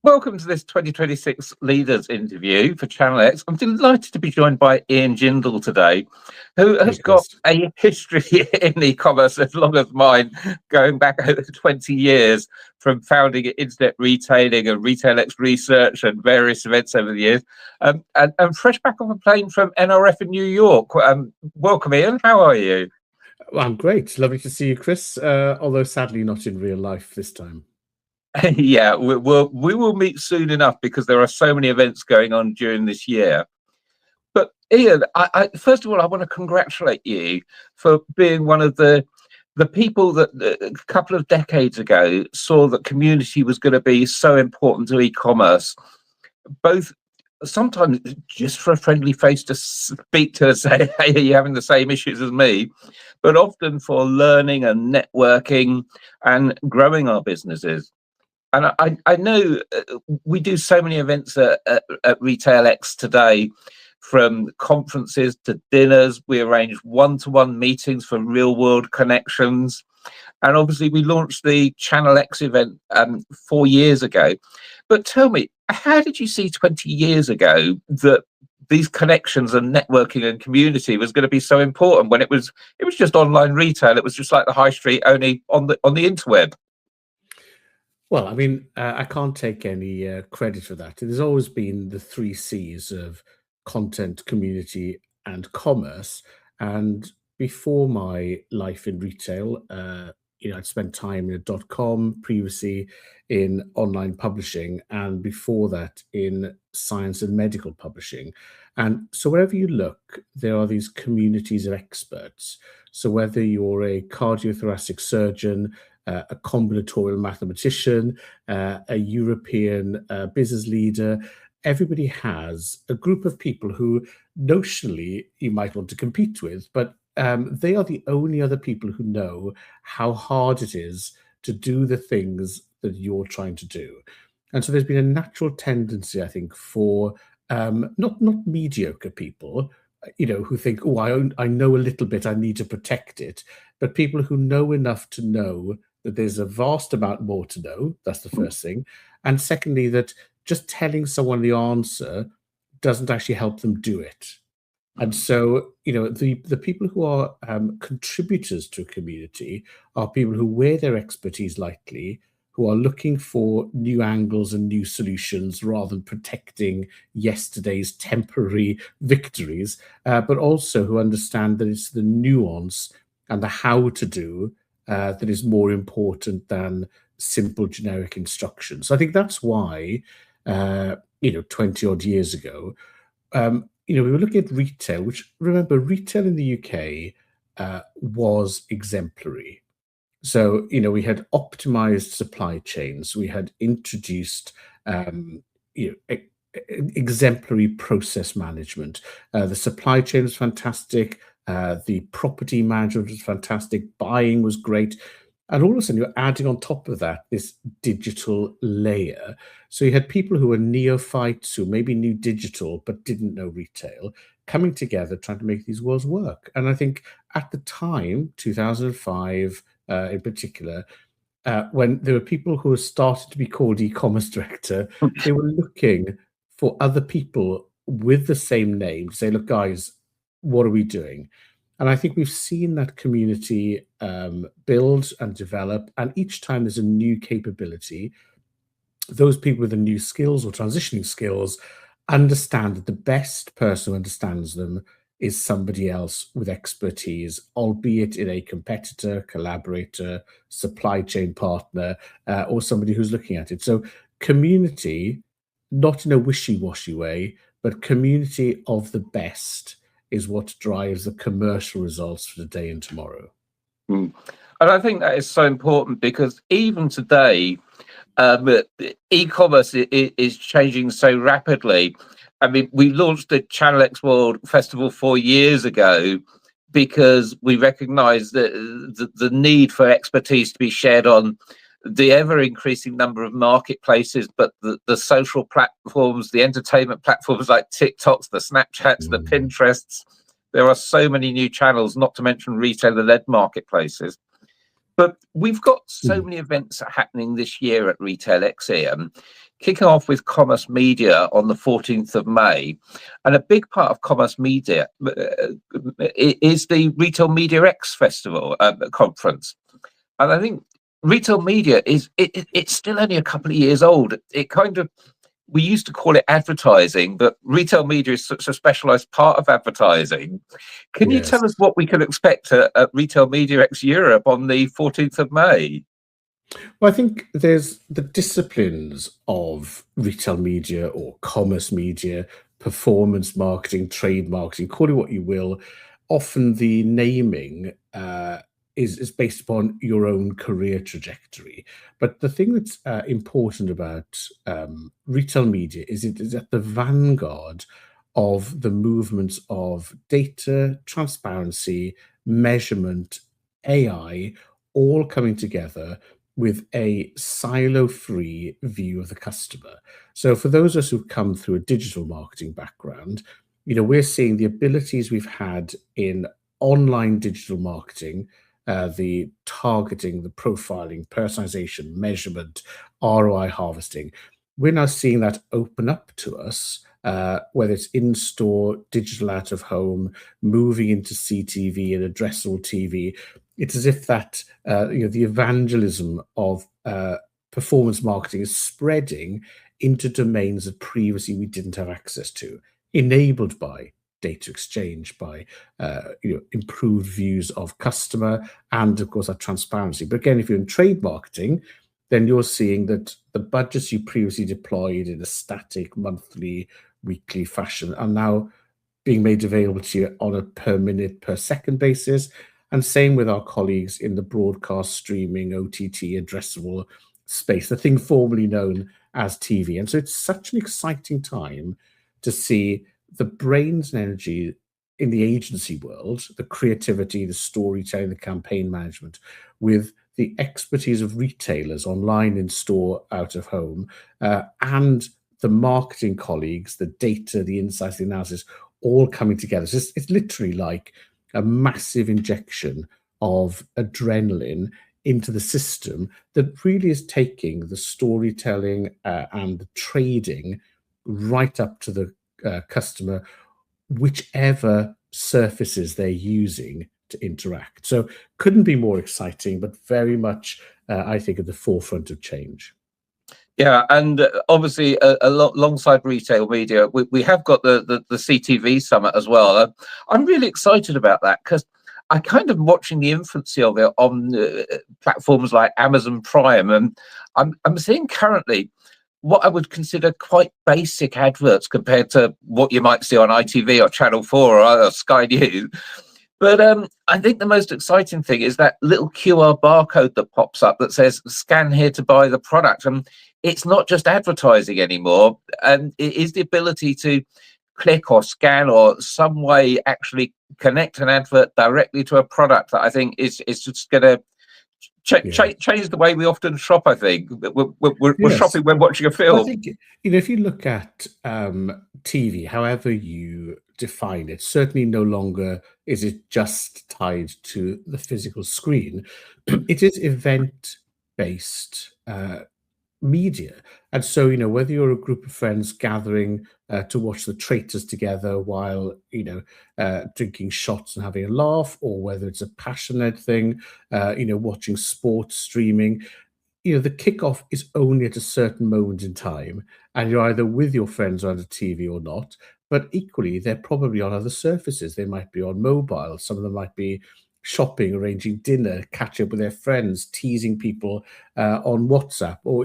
Welcome to this 2026 Leaders interview for ChannelX. I'm delighted to be joined by Ian Jindal today, who has got a history in e-commerce as long as mine, going back over 20 years from founding Internet Retailing and RetailX Research and various events over the years, and fresh back off a plane from NRF in New York. Welcome, Ian. How are you? Well, I'm great. Lovely to see you, Chris, although sadly not in real life this time. Yeah, we will meet soon enough because there are so many events going on during this year. But Ian, I first of all, I want to congratulate you for being one of the people that a couple of decades ago saw that community was going to be so important to e-commerce, both sometimes just for a friendly face to speak to and say, hey, are you having the same issues as me? But often for learning and networking and growing our businesses. And I know we do so many events at RetailX today, from conferences to dinners. We arrange one-to-one meetings for real-world connections. And obviously, we launched the ChannelX event 4 years ago. But tell me, how did you see 20 years ago that these connections and networking and community was going to be so important when it was just online retail? It was just like the high street, only on the interweb. Well, I mean, I can't take any credit for that. There's always been the 3 C's of content, community, and commerce. And before my life in retail, I'd spent time in a .com, previously in online publishing, and before that in science and medical publishing. And so wherever you look, there are these communities of experts. So whether you're a cardiothoracic surgeon, a combinatorial mathematician, a European business leader, everybody has a group of people who notionally you might want to compete with, but they are the only other people who know how hard it is to do the things that you're trying to do. And so there's been a natural tendency, I think, for not mediocre people, who think, oh, I know a little bit, I need to protect it, but people who know enough to know that there's a vast amount more to know. That's the first thing. And secondly, that just telling someone the answer doesn't actually help them do it. And so, the people who are contributors to a community are people who wear their expertise lightly, who are looking for new angles and new solutions rather than protecting yesterday's temporary victories, but also who understand that it's the nuance and the how to do that is more important than simple generic instructions. So I think that's why, 20 odd years ago, we were looking at retail, which, remember, retail in the UK was exemplary. So, we had optimized supply chains. We had introduced, exemplary process management. The supply chain was fantastic. The property management was fantastic. Buying was great. And all of a sudden, you're adding on top of that this digital layer. So you had people who were neophytes, who maybe knew digital but didn't know retail, coming together trying to make these worlds work. And I think at the time, 2005 in particular, when there were people who started to be called e-commerce director, they were looking for other people with the same name to say, look, guys, what are we doing? And I think we've seen that community build and develop. And each time there's a new capability, those people with the new skills or transitioning skills understand that the best person who understands them is somebody else with expertise, albeit in a competitor, collaborator, supply chain partner, or somebody who's looking at it. So community, not in a wishy-washy way, but community of the best is what drives the commercial results for today and tomorrow. And I think that is so important because even today, e-commerce is changing so rapidly. I mean, we launched the ChannelX World Festival 4 years ago because we recognized that the need for expertise to be shared on the ever-increasing number of marketplaces, but the social platforms, the entertainment platforms like TikToks, the Snapchats, the Pinterests. There are so many new channels, not to mention retailer-led marketplaces. But we've got so Mm. many events happening this year at RetailX here, kicking off with Commerce Media on the 14th of May. And a big part of Commerce Media is the Retail Media X Festival conference. And I think retail media it's still only a couple of years old. It kind of, we used to call it advertising, but retail media is such a specialized part of advertising. Can you Yes. tell us what we can expect at Retail Media X Europe on the 14th of May? Well, I think there's the disciplines of retail media or commerce media, performance marketing, trade marketing, call it what you will. Often the naming is based upon your own career trajectory. But the thing that's important about retail media is it is at the vanguard of the movements of data, transparency, measurement, AI, all coming together with a silo-free view of the customer. So for those of us who've come through a digital marketing background, we're seeing the abilities we've had in online digital marketing, the targeting, the profiling, personalization, measurement, ROI harvesting. We're now seeing that open up to us, whether it's in-store, digital out of home, moving into CTV and addressable TV. It's as if that the evangelism of performance marketing is spreading into domains that previously we didn't have access to, enabled by data exchange, by improved views of customer, and of course that transparency. But again, if you're in trade marketing, then you're seeing that the budgets you previously deployed in a static monthly, weekly fashion are now being made available to you on a per minute, per second basis. And same with our colleagues in the broadcast, streaming, OTT, addressable space, the thing formerly known as TV. And so it's such an exciting time to see the brains and energy in the agency world, the creativity, the storytelling, the campaign management, with the expertise of retailers online, in store, out of home, and the marketing colleagues, the data, the insights, the analysis, all coming together. So it's literally like a massive injection of adrenaline into the system that really is taking the storytelling and the trading right up to the customer, whichever surfaces they're using to interact. So couldn't be more exciting, but very much, I think, at the forefront of change. Yeah, and obviously, alongside retail media, we have got the CTV summit as well. I'm really excited about that because I kind of watching the infancy of it on platforms like Amazon Prime, and I'm seeing currently what I would consider quite basic adverts compared to what you might see on ITV or Channel 4 or Sky News. But I think the most exciting thing is that little QR barcode that pops up that says scan here to buy the product. And it's not just advertising anymore. And it is the ability to click or scan or some way actually connect an advert directly to a product that I think is just going to change the way we often shop. I think we're Yes. shopping when watching a Well, I film. think, if you look at TV, however you define it, certainly no longer is it just tied to the physical screen. It is event-based media. And so, whether you're a group of friends gathering to watch the traitors together while, drinking shots and having a laugh, or whether it's a passionate thing, watching sports streaming, the kickoff is only at a certain moment in time, and you're either with your friends on the TV or not. But equally, they're probably on other surfaces. They might be on mobile. Some of them might be shopping, arranging dinner, catch up with their friends, teasing people on WhatsApp, or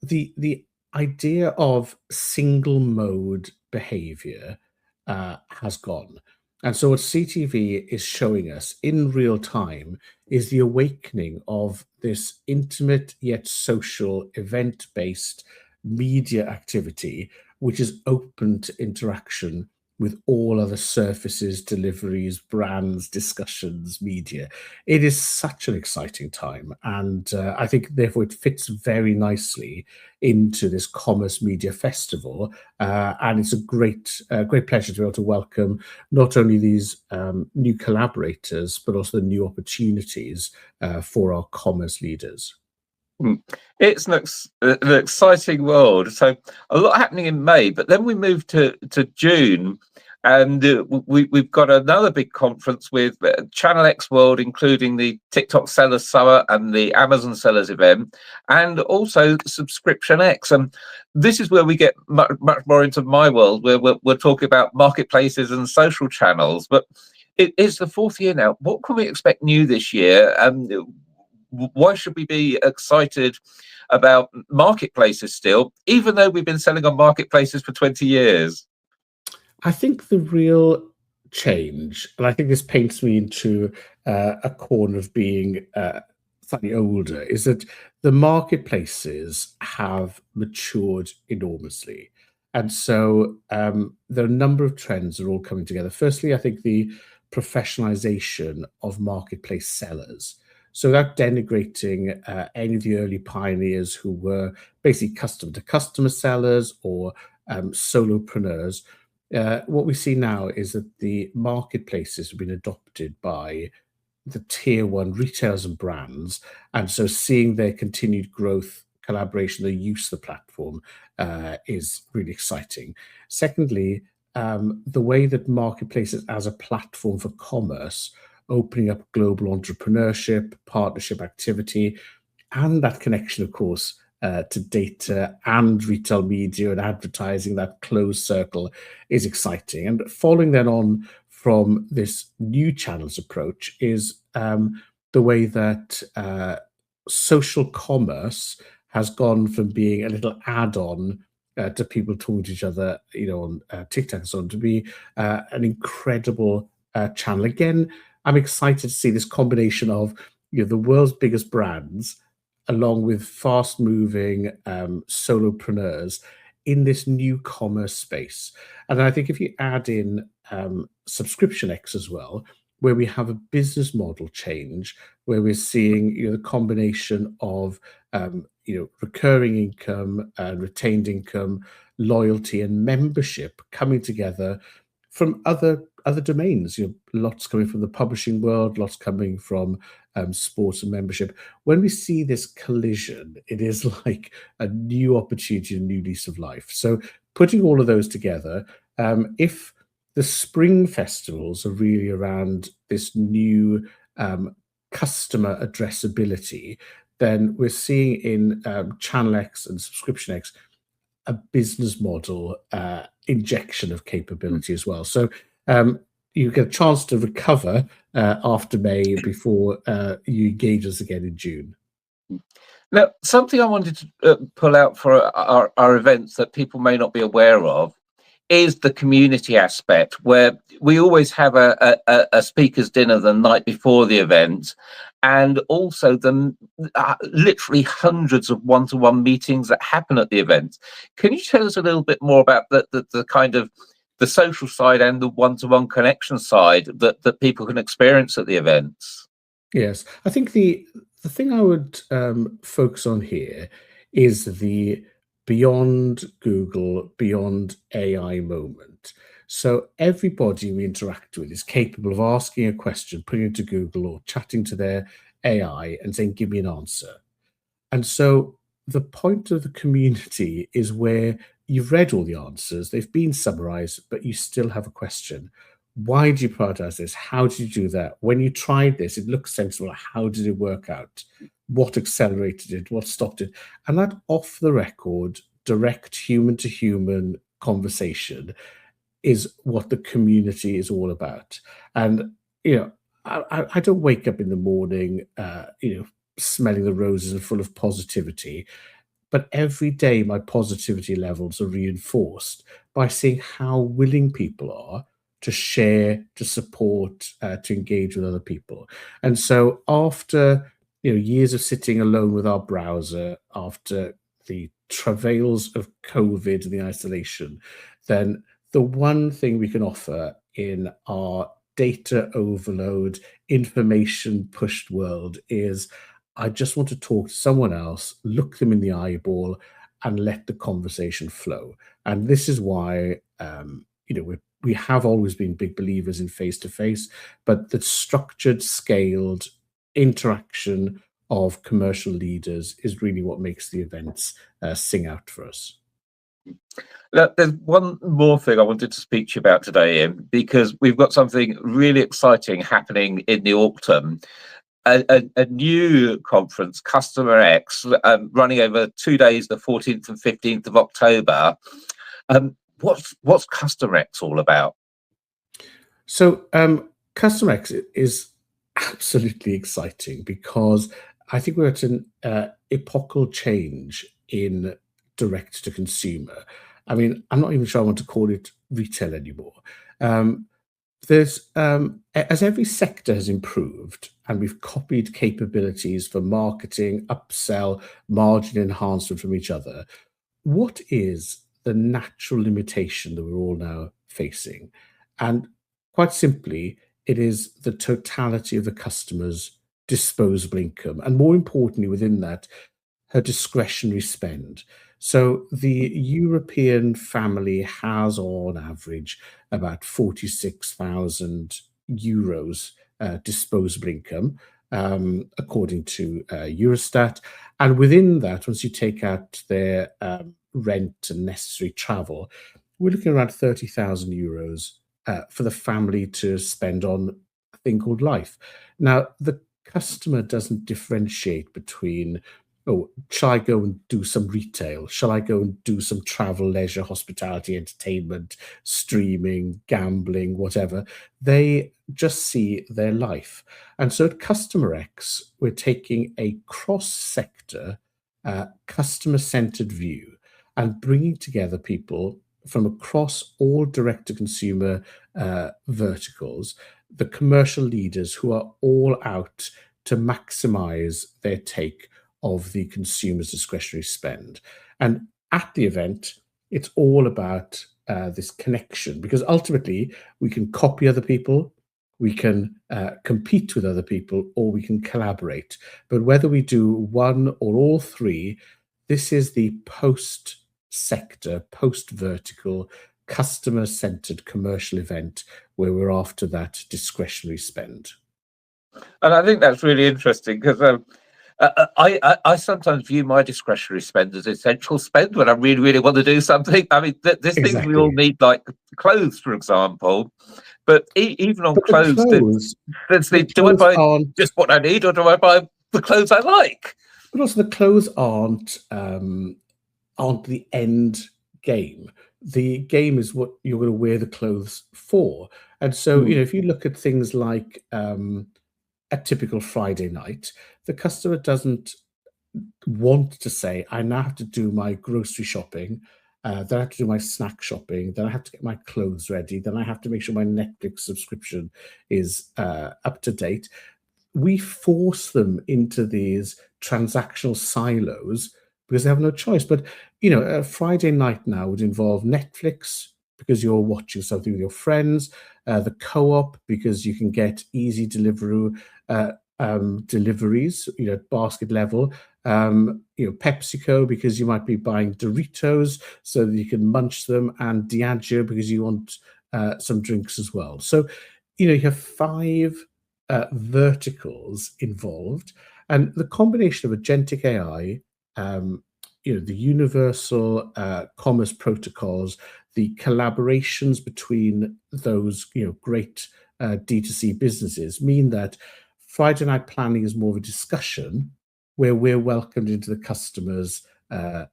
the idea of single mode behavior has gone. And so, what CTV is showing us in real time is the awakening of this intimate yet social event based media activity, which is open to interaction with all other surfaces, deliveries, brands, discussions, media. It is such an exciting time, and I think therefore it fits very nicely into this Commerce Media Festival, and it's a great pleasure to be able to welcome not only these new collaborators but also the new opportunities for our commerce leaders. It's an exciting world. So a lot happening in May, but then we move to June, and we've got another big conference with ChannelX World, including the TikTok Sellers Summit and the Amazon Sellers event, and also Subscription X. And this is where we get much more into my world, where we're talking about marketplaces and social channels. But it is the fourth year now. What can we expect new this year? Why should we be excited about marketplaces still, even though we've been selling on marketplaces for 20 years? I think the real change, and I think this paints me into a corner of being slightly older, is that the marketplaces have matured enormously. And so there are a number of trends that are all coming together. Firstly, I think the professionalization of marketplace sellers. So without denigrating any of the early pioneers who were basically customer-to-customer sellers or solopreneurs, what we see now is that the marketplaces have been adopted by the tier one retailers and brands, and so seeing their continued growth, collaboration, their use of the platform is really exciting. Secondly, the way that marketplaces as a platform for commerce, opening up global entrepreneurship, partnership activity, and that connection, of course, to data and retail media and advertising, that closed circle is exciting. And following then on from this new channels approach is the way that social commerce has gone from being a little add-on to people talking to each other, on TikTok and so on, to be an incredible channel. Again, I'm excited to see this combination of the world's biggest brands along with fast-moving solopreneurs in this new commerce space. And I think if you add in Subscription X as well, where we have a business model change, where we're seeing the combination of recurring income and retained income, loyalty and membership coming together from other domains. Lots coming from the publishing world, lots coming from sports and membership. When we see this collision, it is like a new opportunity, a new lease of life. So putting all of those together, if the spring festivals are really around this new customer addressability, then we're seeing in ChannelX and Subscription X a business model injection of capability as well. So you get a chance to recover after May before you engage us again in June. Now, something I wanted to pull out for our events that people may not be aware of is the community aspect, where we always have a speakers dinner the night before the event, and also the literally hundreds of one-to-one meetings that happen at the event. Can you tell us a little bit more about the kind of the social side and the one-to-one connection side that people can experience at the events? Yes, I think the thing I would focus on here is the beyond Google, beyond AI moment. So everybody we interact with is capable of asking a question, putting it to Google or chatting to their AI and saying, give me an answer. And so the point of the community is where you've read all the answers, they've been summarized, but you still have a question. Why do you prioritize this? How did you do that? When you tried this, it looks sensible. How did it work out? What accelerated it? What stopped it? And that off the record, direct human to human conversation is what the community is all about. And, I don't wake up in the morning, smelling the roses and full of positivity. But every day, my positivity levels are reinforced by seeing how willing people are to share, to support, to engage with other people. And so after years of sitting alone with our browser, after the travails of COVID and the isolation, then the one thing we can offer in our data overload, information pushed world is I just want to talk to someone else, look them in the eyeball, and let the conversation flow. And this is why, we have always been big believers in face to face, but the structured, scaled interaction of commercial leaders is really what makes the events sing out for us. Look, there's one more thing I wanted to speak to you about today, Ian, because we've got something really exciting happening in the autumn. A new conference, CustomX, running over 2 days, the 14th and 15th of October. What's CustomX all about? So CustomX is absolutely exciting because I think we're at an epochal change in direct to consumer. I mean, I'm not even sure I want to call it retail anymore. There's as every sector has improved and we've copied capabilities for marketing, upsell, margin enhancement from each other, what is the natural limitation that we're all now facing? And quite simply, it is the totality of the customer's disposable income, and more importantly, within that, her discretionary spend. So the European family has, on average, about 46,000 euros disposable income, according to Eurostat. And within that, once you take out their rent and necessary travel, we're looking around 30,000 euros for the family to spend on a thing called life. Now, the customer doesn't differentiate between, oh, shall I go and do some retail? Shall I go and do some travel, leisure, hospitality, entertainment, streaming, gambling, whatever? They just see their life. And so at Customer X, we're taking a cross-sector, customer-centered view and bringing together people from across all direct-to-consumer verticals, the commercial leaders who are all out to maximize their take of the consumer's discretionary spend. And at the event, it's all about this connection, because ultimately we can copy other people, we can compete with other people, or we can collaborate. But whether we do one or all three, this is the post-sector, post-vertical, customer-centered commercial event where we're after that discretionary spend. And I think that's really interesting because I sometimes view my discretionary spend as essential spend when I really, really want to do something. I mean, there's things we all need, like clothes, for example. But even on clothes, do I buy just what I need, or do I buy the clothes I like? But also, the clothes aren't the end game. The game is what you're going to wear the clothes for. And so, if you look at things like a typical Friday night, the customer doesn't want to say, I now have to do my grocery shopping, then I have to do my snack shopping, then I have to get my clothes ready, then I have to make sure my Netflix subscription is up to date. We force them into these transactional silos because they have no choice. But, a Friday night now would involve Netflix because you're watching something with your friends, the co-op because you can get easy deliveries, basket level, PepsiCo because you might be buying Doritos so that you can munch them, and Diageo because you want some drinks as well. So, you have 5 verticals involved, and the combination of agentic AI, the universal commerce protocols, the collaborations between those great D2C businesses mean that Friday night planning is more of a discussion where we're welcomed into the customer's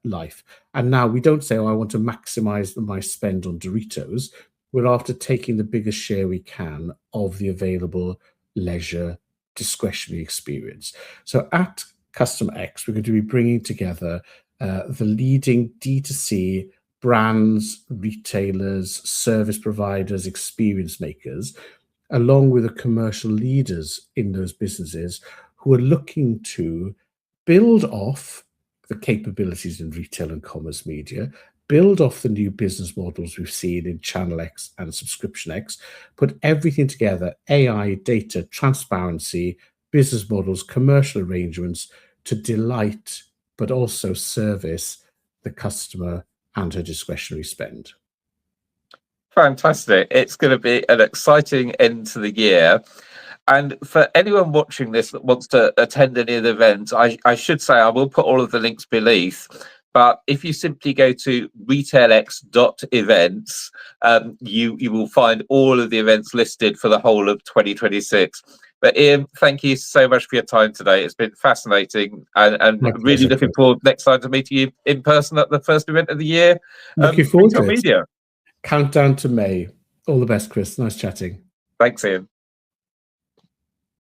life. And now we don't say, oh, I want to maximize my spend on Doritos. We're after taking the biggest share we can of the available leisure discretionary experience. So at Customer X, we're going to be bringing together the leading D2C brands, retailers, service providers, experience makers, along with the commercial leaders in those businesses who are looking to build off the capabilities in retail and commerce media, build off the new business models we've seen in ChannelX and SubscriptionX, put everything together, AI, data, transparency, business models, commercial arrangements, to delight, but also service the customer and her discretionary spend. Fantastic. It's going to be an exciting end to the year. And for anyone watching this that wants to attend any of the events, I should say I will put all of the links beneath. But if you simply go to RetailX.events, you will find all of the events listed for the whole of 2026. But Ian, thank you so much for your time today. It's been fascinating, and really looking forward next time to meeting you in person at the first event of the year. Looking forward to it. Media. Countdown to May. All the best, Chris. Nice chatting. Thanks, Ian.